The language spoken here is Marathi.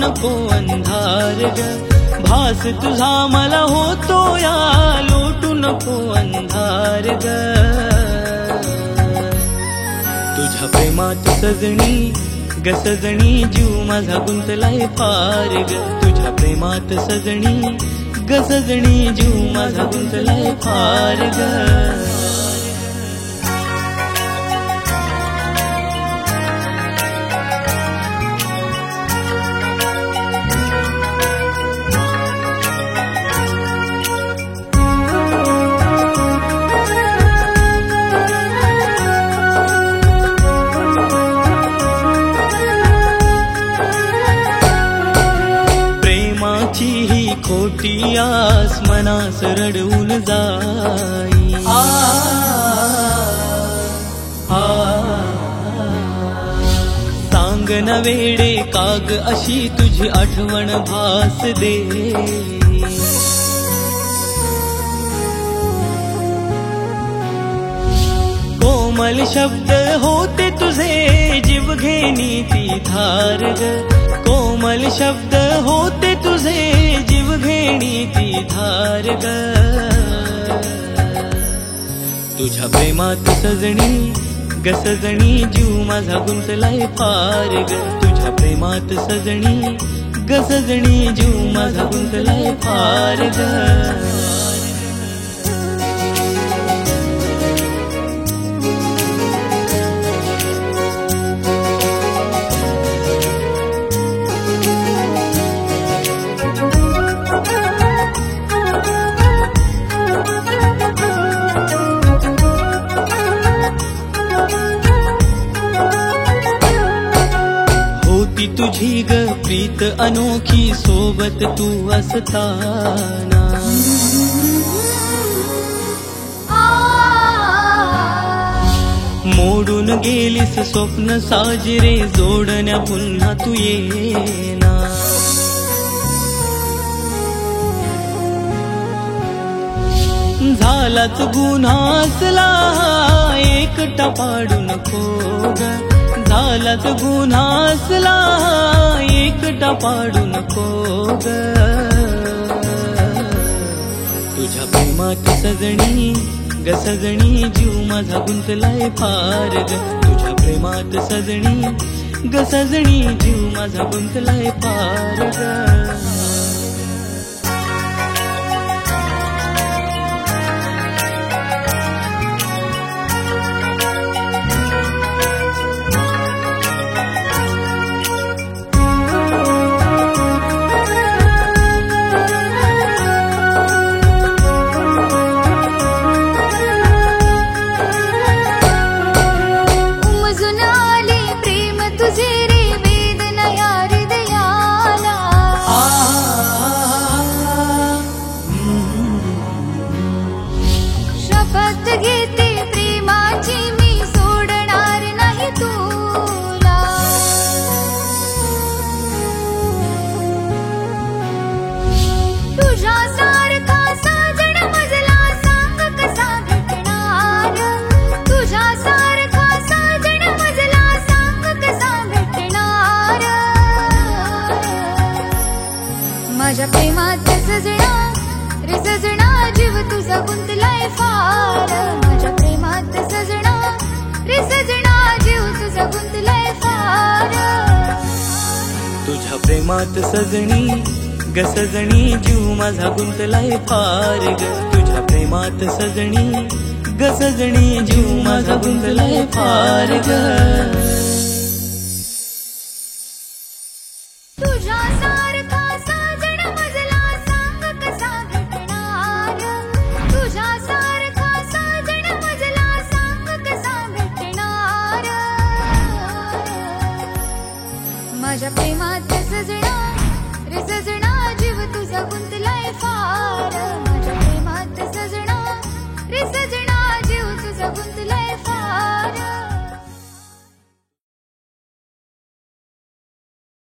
नको अंधार ग, भास तुझा मला होतो या, लोटू नको अंधार ग. तुझ्या प्रेमात सजणी ग सजणी, जीव माझा गुंतलाय फार ग. तुझ्या प्रेमात सजणी ग सजणी, जीव माझा गुंतलाय फार ग. ही खोटी आस मनास रडवून जाई. सांग न वेडे काग अशी तुझी आठवण भास दे. कोमल शब्द होते तुझे जीव घेणी ती धार ग. कोमल शब्द होते तुझे जीव घेणी ती धार ग. तुझ्या प्रेमात सजणी ग सजणी, जीव माझा गुंतलाय फार ग. तुझ्या प्रेमात सजणी ग सजणी, जीव माझा गुंतलाय फार ग. तुझी ग प्रीत अनोखी सोबत तू असताना. मोडून गेलीस स्वप्न साजरे, जोडण्या पुन्हा तू येना. झालाच गुन्हा असला एकटा पाडू नको ग. झालाच गुन्हा असला एकटा पाडू नको ग. तुझ्या प्रेमात सजणी ग सजणी, जीव माझा गुंतलाय फार ग. तुझ्या प्रेमात सजणी ग सजणी, जीव माझा गुंतलाय फार ग. माझ्या प्रेमात सजना रे सजना, जीव तुझा गुंतलाय फार. माझ्या प्रेमात सजना रे सजना, जीव तुझा गुंतलाय फार. तुझ्या प्रेमात सजणी ग सजणी, जीव माझा गुंतलाय फार ग. तुझ्या प्रेमात सजणी ग सजणी, जीव माझा गुंतलाय फार ग. माझ्या प्रेमात सजना रे सजना, जीव तुझा गुंतलाय फार. माझ्या प्रेमात सजना रे सजना.